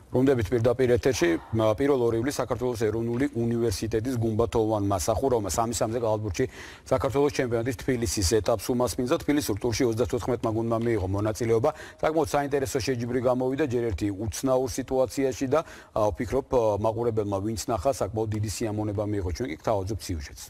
Rundებით პირდაპირ ეთერში პირველ ორი ივლისს საქართველოს ეროვნული უნივერსიტეტის გუმბათოვან მასახუროვმა 3-3-ზე კალათბურთში საქართველოს ჩემპიონატის თბილისის ეტაპს უმასპინძლა. თბილისურ ტურში 34 გუნდმა მიიღო მონაწილეობა. საკმაოდ საინტერესო შეჯიბრი გამოვიდა ჯერ ერთი უცნაურ სიტუაციაში და ვფიქრობ მაყურებელმა ვინც ნახა საკმაოდ დიდი სიამოვნება მიიღო. ჩვენ კი გთავაზობთ სიუჟეტს.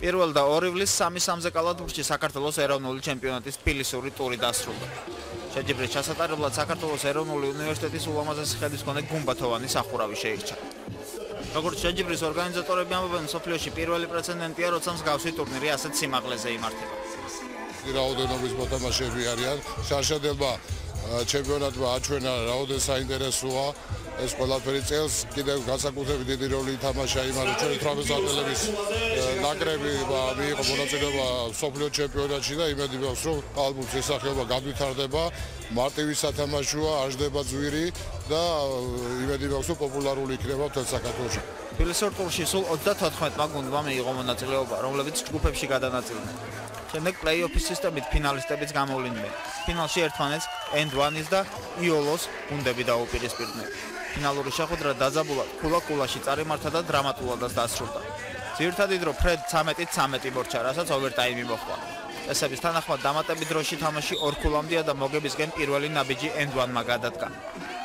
პირველ და ორი ივლისს 3-3-ზე კალათბურთში საქართველოს ეროვნული ჩემპიონატის თბილისური ტური დასრულდა. შეჯიბრის ჩასატარებლად საქართველოს ეროვნული უნივერსიტეტის ულამაზესი ხედვის მქონე გუმბათოვანი სახურავი შეირჩა. როგორც შეჯიბრის ორგანიზატორები ამბობენ, მსოფლიოში პირველი პრეცედენტია, როცა მსგავსი ტურნირი ასეთ სიმაღლეზე იმართება. რაოდენობის მოთამაშეები არიან. შარშადება ჩემპიონატმა აჩვენა რაოდენ საინტერესოა. ეს ყველაფერი წელს კიდევ განსაკუთრებით დიდი როლი ითამაშა იმას, რომ ჩვენი 18 ატლეტების ნაკრები მიიღო მონაწილეობა მსოფლიო ჩემპიონატში და იმედი მაქვს, რომ კალათბურთის შესახება განვითარდება, მარტივი სათამაშოა, არ ჯდება ძვირი და იმედი მაქვს, რომ პოპულარული იქნება მთელ საქართველოში. თბილისურ ტურში სულ 34 გუნდმა მიიღო მონაწილეობა, რომლებიც ჯგუფებში გადანაწილდნენ. შემდეგ პლეი-ოფის სისტემით ფინალისტებიც გამოვლინდნენ. ფინალში ერთმანეთს N1-ის და იოლოს გუნდები დაუპირისპირდნენ. ფინალური შეხვედრა დაძაბულად ქულა-ქულაში წარიმართა და დრამატულადაც დასრულდა. ძირითადი დრო ფრედ 13-13 მორჩა, რასაც ოვერტაიმი მოჰყვა. წესების თანახმად დამატებით დროში თამაში 2 ქულამდეა და მოგებისგან პირველი ნაბიჯი N1-მა გადადგა,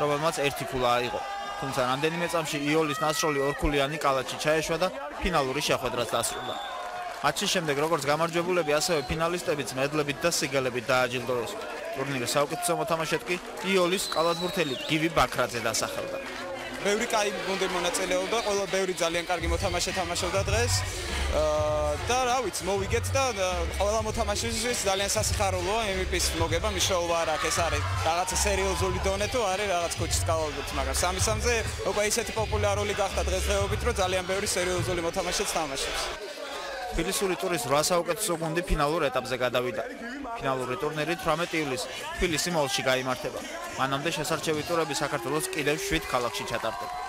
რომელმაც 1 ქულა აიღო. თუმცა რამდენიმე წამში იოლის ნასროლი 2 ქულიანი კალათში ჩაეშვა და ფინალური შეხვედრაც დასრულდა. მატჩის შემდეგ როგორც გამარჯვებულები, ასევე ფინალისტებიც მედლებით და სიგელებით დააჯილდოვეს. ტურნირის საუკეთესო მოთამაშედ კი იოლის კალათბურთელი გივი ბაქრაძე დასახელდა. ბევრი კაი გუნდი მონაწილეობდა, ბევრი ძალიან კარგი მოთამაშე თამაშობდა დღეს. და რა ვიცი, მოვიგეთ და ყველა მოთამაშეთვის ძალიან სასიხარულოა MVP-ს მოგება, მნიშვნელობა არ აქვს, ეს არის რაღაცა სერიოზული დონე თუ არის რაღაც კოჩის კალათბურთი, მაგრამ 3-3-ზე უკვე ისეთი პოპულარული გახდა დღესდღეობით, რომ ძალიან ბევრი სერიოზული მოთამაშეც თამაშობს. თბილისური ტურის 8 საუკეთესო გუნდი ფინალურ ეტაპზე გადავიდა. ფინალური ტურნირი 18 ივლისს თბილისი მოლში გაიმართება. მანამდე შესარჩევი ტურები საქართველოს კიდევ 7 ქალაქში ჩატარდება.